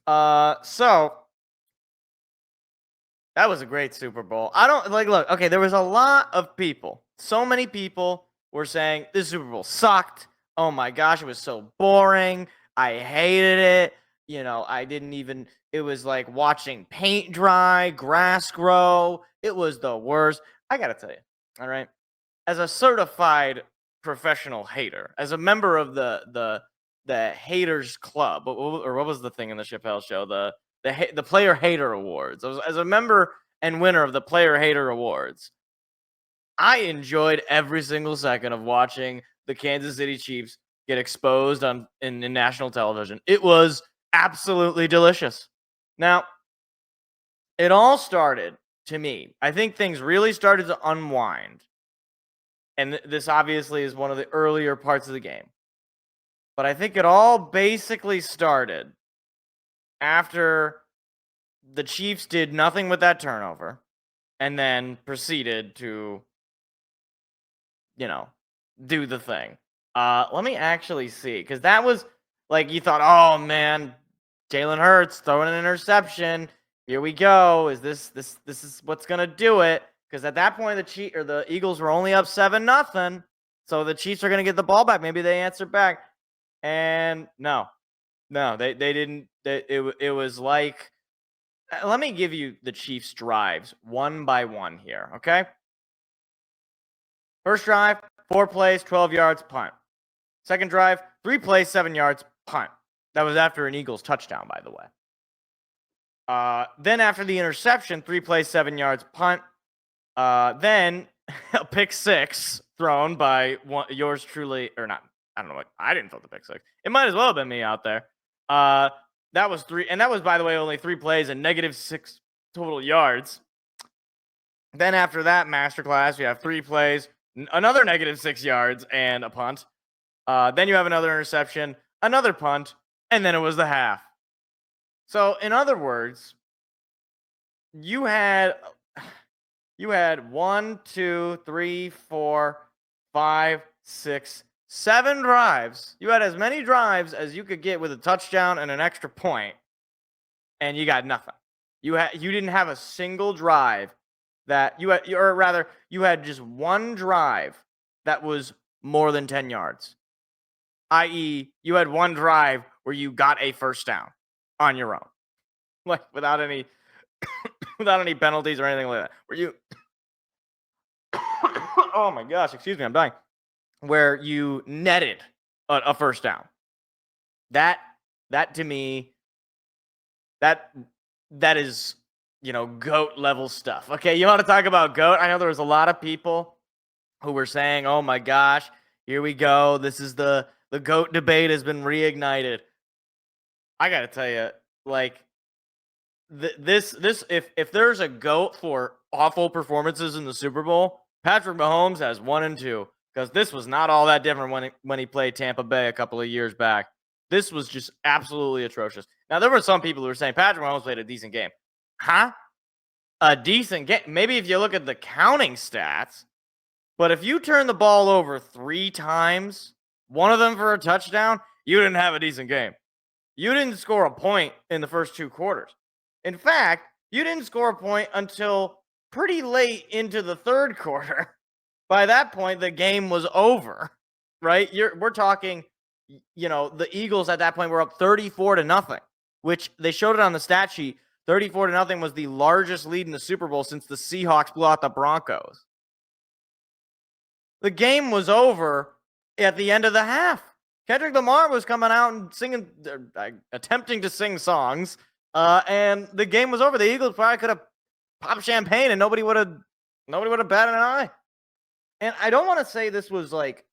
So that was a great Super Bowl. I don't like look, okay, there was a lot of people. So many people were saying this Super Bowl sucked. Oh my gosh, it was so boring. I hated it. I didn't even it was like watching paint dry, grass grow. It was the worst. I got to tell you. All right. As a certified professional hater, as a member of the haters club, or what was the thing in the Chappelle show? The player hater awards. As a member and winner of the player hater awards, I enjoyed every single second of watching the Kansas City Chiefs get exposed in national television. It was absolutely delicious. Now, it all started to me. I think things really started to unwind. And this obviously is one of the earlier parts of the game. But I think it all basically started after the Chiefs did nothing with that turnover and then proceeded to, do the thing. Let me actually see, because that was like you thought, oh man, Jalen Hurts throwing an interception. Here we go. This is what's gonna do it? Because at that point, the Eagles were only up 7-0, so the Chiefs are gonna get the ball back. Maybe they answer back, and no, they didn't. It was like, let me give you the Chiefs' drives one by one here, okay? First drive, 4 plays, 12 yards, punt. Second drive, 3 plays, 7 yards, punt. That was after an Eagles touchdown, by the way. Then after the interception, 3 plays, 7 yards, punt. Then a pick six thrown by yours truly, or not. I don't know what. I didn't throw the pick six. It might as well have been me out there. That was 3, and that was, by the way, only 3 plays and -6 total yards. Then after that masterclass, you have 3 plays, another -6 yards, and a punt. Then you have another interception, another punt, and then it was the half. So, in other words, you had 1, 2, 3, 4, 5, 6, 7 drives. You had as many drives as you could get with a touchdown and an extra point, and you got nothing. You didn't have a single drive that you had, or rather, you had just one drive that was more than 10 yards. I.e., you had one drive where you got a first down on your own, like without any penalties or anything like that. Where you, oh my gosh, excuse me, I'm dying. Where you netted a first down. That to me, that is GOAT level stuff. Okay, you want to talk about GOAT? I know there was a lot of people who were saying, "Oh my gosh, here we go. This is the GOAT debate has been reignited." I got to tell you, like this if there's a GOAT for awful performances in the Super Bowl, Patrick Mahomes has 1 and 2, because this was not all that different when he played Tampa Bay a couple of years back. This was just absolutely atrocious. Now, there were some people who were saying Patrick Mahomes played a decent game. Huh? A decent game? Maybe if you look at the counting stats, but if you turn the ball over 3 times, one of them for a touchdown, you didn't have a decent game. You didn't score a point in the first 2 quarters. In fact, you didn't score a point until pretty late into the third quarter. By that point, the game was over, right? We're talking, the Eagles at that point were up 34-0, which they showed it on the stat sheet. 34-0 was the largest lead in the Super Bowl since the Seahawks blew out the Broncos. The game was over at the end of the half. Kendrick Lamar was coming out and singing, attempting to sing songs, and the game was over. The Eagles probably could have popped champagne and nobody would have batted an eye. And I don't want to say this was like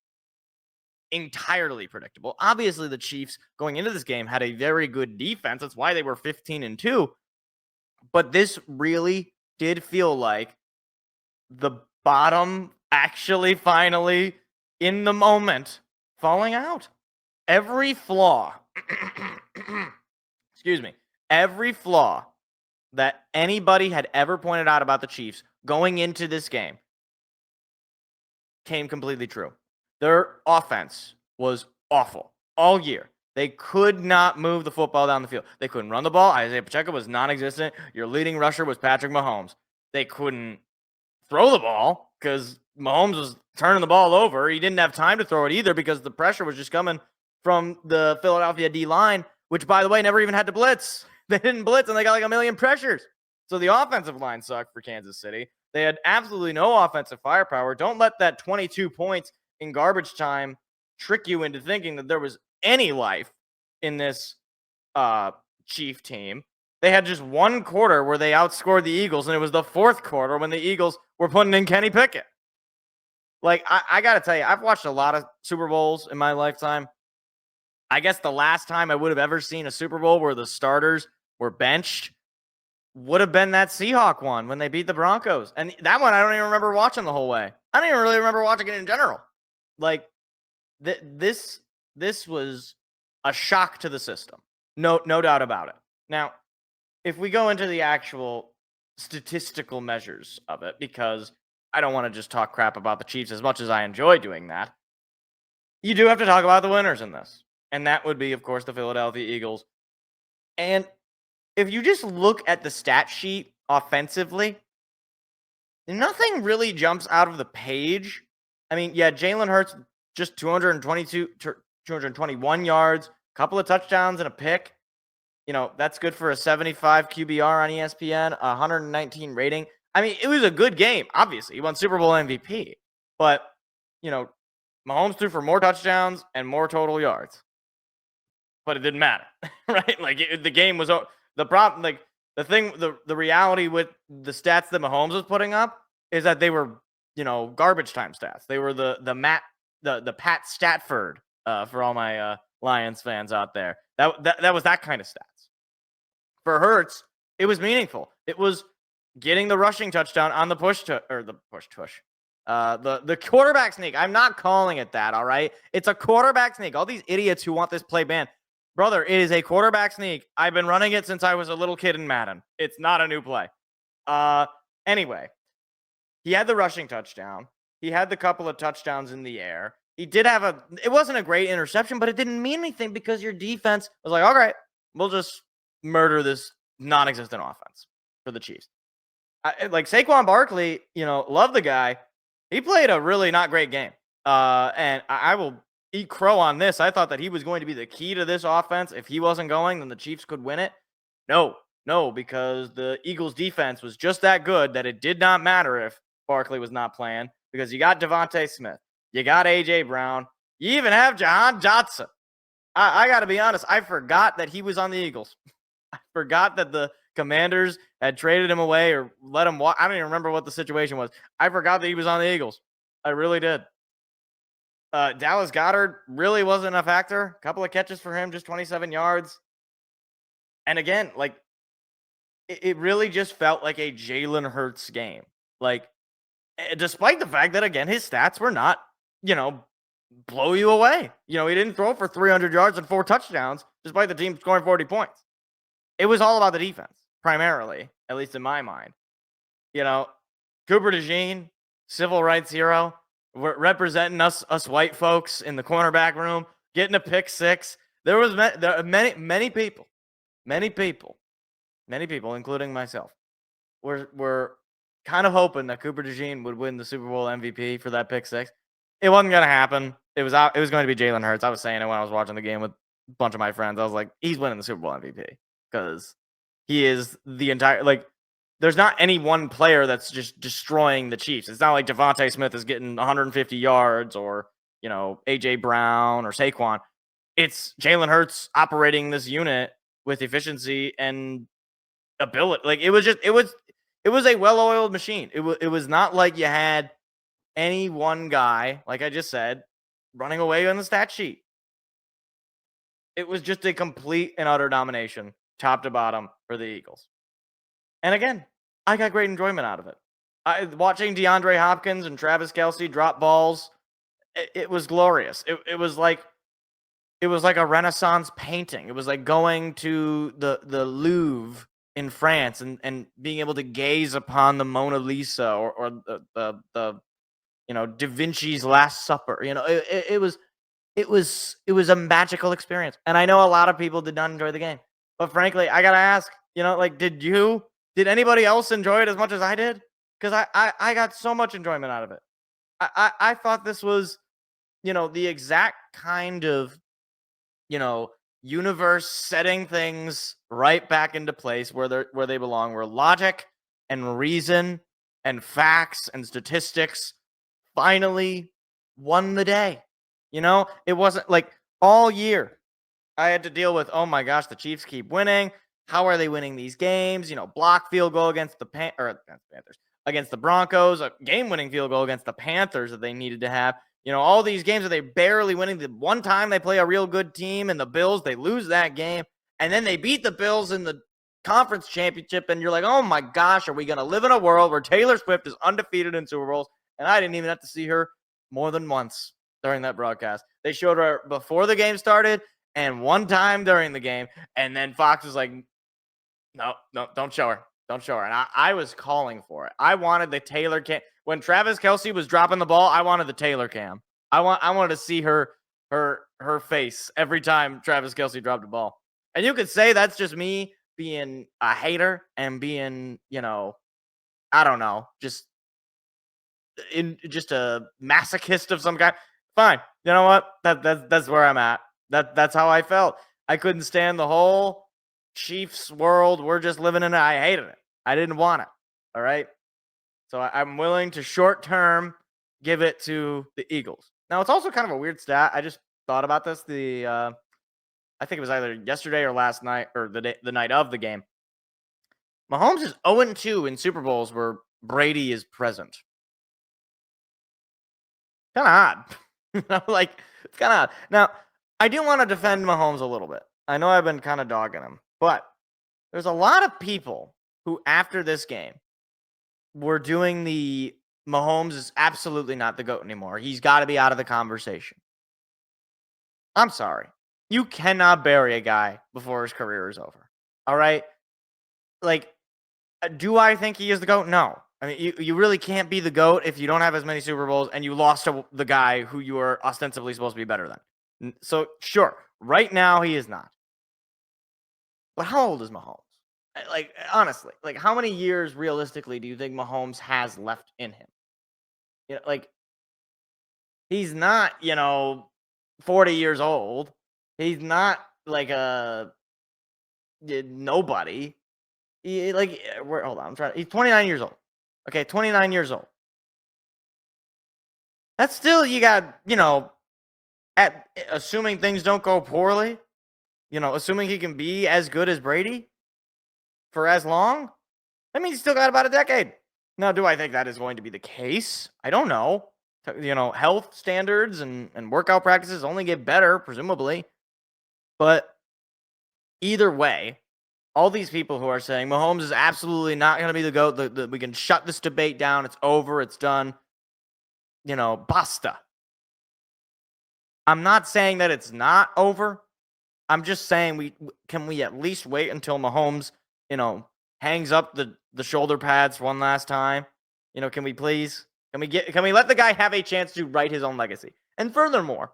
entirely predictable. Obviously, the Chiefs going into this game had a very good defense. That's why they were 15-2. But this really did feel like the bottom actually finally in the moment falling out. Every flaw, excuse me, every flaw that anybody had ever pointed out about the Chiefs going into this game came completely true. Their offense was awful all year. They could not move the football down the field. They couldn't run the ball. Isaiah Pacheco was non-existent. Your leading rusher was Patrick Mahomes. They couldn't throw the ball because Mahomes was turning the ball over. He didn't have time to throw it either because the pressure was just coming from the Philadelphia D-line, which, by the way, never even had to blitz. They didn't blitz, and they got like a million pressures. So the offensive line sucked for Kansas City. They had absolutely no offensive firepower. Don't let that 22 points in garbage time trick you into thinking that there was any life in this Chief team. They had just one quarter where they outscored the Eagles, and it was the fourth quarter when the Eagles were putting in Kenny Pickett. Like, I got to tell you, I've watched a lot of Super Bowls in my lifetime. I guess the last time I would have ever seen a Super Bowl where the starters were benched would have been that Seahawk one when they beat the Broncos. And that one I don't even remember watching the whole way. I don't even really remember watching it in general. Like, this was a shock to the system. No doubt about it. Now, if we go into the actual statistical measures of it, because I don't want to just talk crap about the Chiefs as much as I enjoy doing that, you do have to talk about the winners in this. And that would be, of course, the Philadelphia Eagles. And if you just look at the stat sheet offensively, nothing really jumps out of the page. I mean, yeah, Jalen Hurts just 221 yards, a couple of touchdowns and a pick. That's good for a 75 QBR on ESPN, 119 rating. I mean, it was a good game, obviously. He won Super Bowl MVP. But, Mahomes threw for more touchdowns and more total yards. But it didn't matter, right? Like, the game was the problem. Like, the reality with the stats that Mahomes was putting up is that they were, garbage time stats. They were the Pat Statford for all my Lions fans out there. That was that kind of stats. For Hurts, it was meaningful. It was getting the rushing touchdown on the the quarterback sneak. I'm not calling it that, all right? It's a quarterback sneak. All these idiots who want this play banned. Brother, it is a quarterback sneak. I've been running it since I was a little kid in Madden. It's not a new play. Anyway, he had the rushing touchdown. He had the couple of touchdowns in the air. He did have it wasn't a great interception, but it didn't mean anything because your defense was like, all right, we'll just murder this non-existent offense for the Chiefs. Like Saquon Barkley, love the guy. He played a really not great game. And I will eat crow on this. I thought that he was going to be the key to this offense. If he wasn't going, then the Chiefs could win it. No, because the Eagles defense was just that good that it did not matter if Barkley was not playing because you got Devontae Smith. You got A.J. Brown. You even have Jahan Dotson. I got to be honest. I forgot that he was on the Eagles. I forgot that the Commanders had traded him away or let him walk. I don't even remember what the situation was. I forgot that he was on the Eagles. I really did. Dallas Goedert really wasn't a factor. A couple of catches for him, just 27 yards. And again, like, it really just felt like a Jalen Hurts game. Like, despite the fact that, again, his stats were not, blow you away. He didn't throw for 300 yards and 4 touchdowns, despite the team scoring 40 points. It was all about the defense, primarily, at least in my mind. Cooper DeJean, civil rights hero, representing us white folks in the cornerback room, getting a pick six. There was many people, including myself, were kind of hoping that Cooper DeJean would win the Super Bowl MVP for that pick six. It wasn't going to happen. It was going to be Jalen Hurts. I was saying it when I was watching the game with a bunch of my friends. I was like, he's winning the Super Bowl MVP because he is the entire, like, there's not any one player that's just destroying the Chiefs. It's not like Devontae Smith is getting 150 yards or, A.J. Brown or Saquon. It's Jalen Hurts operating this unit with efficiency and ability. Like, it was a well-oiled machine. It was not like you had any one guy, like I just said, running away on the stat sheet. It was just a complete and utter domination, top to bottom, for the Eagles. And again, I got great enjoyment out of it. Watching DeAndre Hopkins and Travis Kelce drop balls, it was glorious. It was like a Renaissance painting. It was like going to the Louvre in France and being able to gaze upon the Mona Lisa or the Da Vinci's Last Supper. It was it was a magical experience. And I know a lot of people did not enjoy the game. But frankly, I gotta ask, like, did anybody else enjoy it as much as I did? Because I got so much enjoyment out of it. I thought this was, the exact kind of, you know, universe setting things right back into place where they belong, where logic and reason and facts and statistics finally won the day. It wasn't like all year I had to deal with, oh my gosh, the Chiefs keep winning. How are they winning these games? Block field goal against the against the Panthers, against the Broncos, a game-winning field goal against the Panthers that they needed to have. All these games that they barely winning. The one time they play a real good team and the Bills, they lose that game, and then they beat the Bills in the conference championship, and you're like, oh my gosh, are we going to live in a world where Taylor Swift is undefeated in Super Bowls? And I didn't even have to see her more than once during that broadcast. They showed her before the game started and one time during the game, and then Fox was like, no, no, don't show her. Don't show her. And I was calling for it. I wanted the Taylor cam. When Travis Kelce was dropping the ball, I wanted the Taylor cam. I wanted to see her face every time Travis Kelce dropped the ball. And you could say that's just me being a hater and being, I don't know, just a masochist of some kind. Fine. You know what? That's where I'm at. That's how I felt. I couldn't stand the whole Chiefs world. We're just living in it. I hated it. I didn't want it. All right. So I'm willing to short term give it to the Eagles. Now it's also kind of a weird stat. I just thought about this. I think it was either yesterday or last night or the night of the game. Mahomes is 0-2 in Super Bowls where Brady is present. Kind of odd. Like, it's kind of odd. Now, I do want to defend Mahomes a little bit. I know I've been kind of dogging him, but there's a lot of people who, after this game, were doing the Mahomes is absolutely not the GOAT anymore. He's got to be out of the conversation. I'm sorry. You cannot bury a guy before his career is over. All right? Like, do I think he is the GOAT? No. I mean, you really can't be the GOAT if you don't have as many Super Bowls and you lost to the guy who you were ostensibly supposed to be better than. So, sure, right now he is not. But how old is Mahomes? Like, honestly, like, how many years realistically do you think Mahomes has left in him? Like, he's not, 40 years old. He's not like a nobody. Hold on, he's 29 years old. Okay, 29 years old. That's still, you got, assuming things don't go poorly, assuming he can be as good as Brady for as long, that means he's still got about a decade. Now, do I think that is going to be the case? I don't know. Health standards and workout practices only get better, presumably. But either way, all these people who are saying Mahomes is absolutely not going to be the GOAT, we can shut this debate down, it's over, it's done, basta. I'm not saying that it's not over. I'm just saying we at least wait until Mahomes, hangs up the shoulder pads one last time? Can we please? Can we let the guy have a chance to write his own legacy? And furthermore,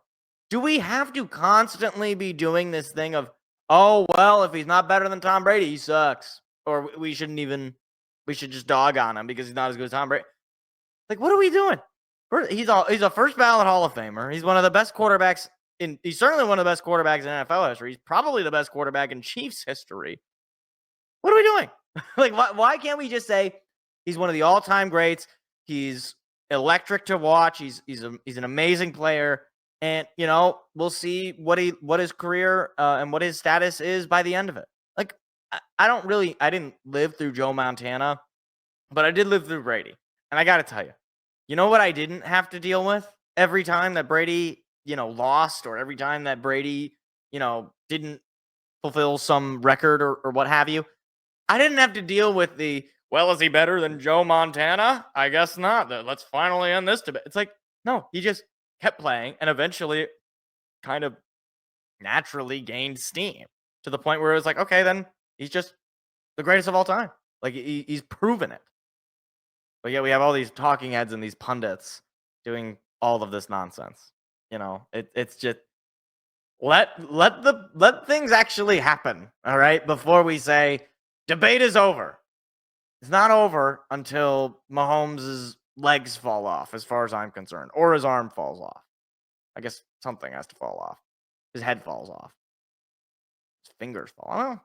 do we have to constantly be doing this thing of, oh, well, if he's not better than Tom Brady, he sucks. Or we should just dog on him because he's not as good as Tom Brady. Like, what are we doing? He's a first ballot Hall of Famer. He's one of the best quarterbacks he's certainly one of the best quarterbacks in NFL history. He's probably the best quarterback in Chiefs history. What are we doing? Like, why can't we just say he's one of the all-time greats? He's electric to watch. He's an amazing player, and we'll see what his career and what his status is by the end of it. Like, I didn't live through Joe Montana, but I did live through Brady, and I got to tell you, you know what I didn't have to deal with every time that Brady lost, or every time that Brady didn't fulfill some record or what have you. I didn't have to deal with well, is he better than Joe Montana? I guess not. Let's finally end this debate. It's like, no, he just kept playing and eventually kind of naturally gained steam to the point where it was like, okay, then he's just the greatest of all time. Like, he's proven it. But yeah, we have all these talking heads and these pundits doing all of this nonsense. It's just, Let things actually happen, all right? Before we say debate is over. It's not over until Mahomes' legs fall off, as far as I'm concerned, or his arm falls off. I guess something has to fall off. His head falls off. His fingers fall. I don't know.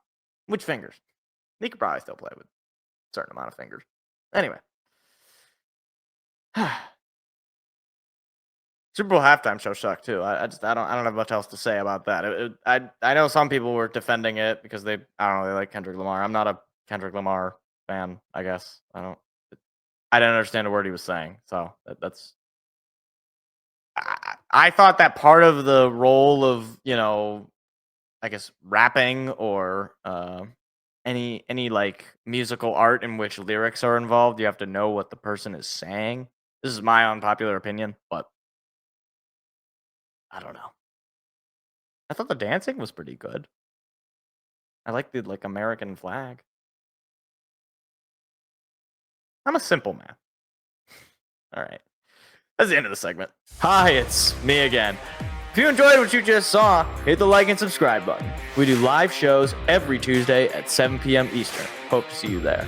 Which fingers? He could probably still play with a certain amount of fingers. Anyway. Super Bowl halftime show sucked too. I don't have much else to say about that. I know some people were defending it because they like Kendrick Lamar. I'm not a Kendrick Lamar fan. I guess I didn't understand a word he was saying. So that's I thought that part of the role of I guess rapping or any like musical art in which lyrics are involved, you have to know what the person is saying. This is my unpopular opinion, but I don't know. I thought the dancing was pretty good. I like the American flag. I'm a simple man. All right. That's the end of the segment. Hi, it's me again. If you enjoyed what you just saw, hit the like and subscribe button. We do live shows every Tuesday at 7 p.m. Eastern. Hope to see you there.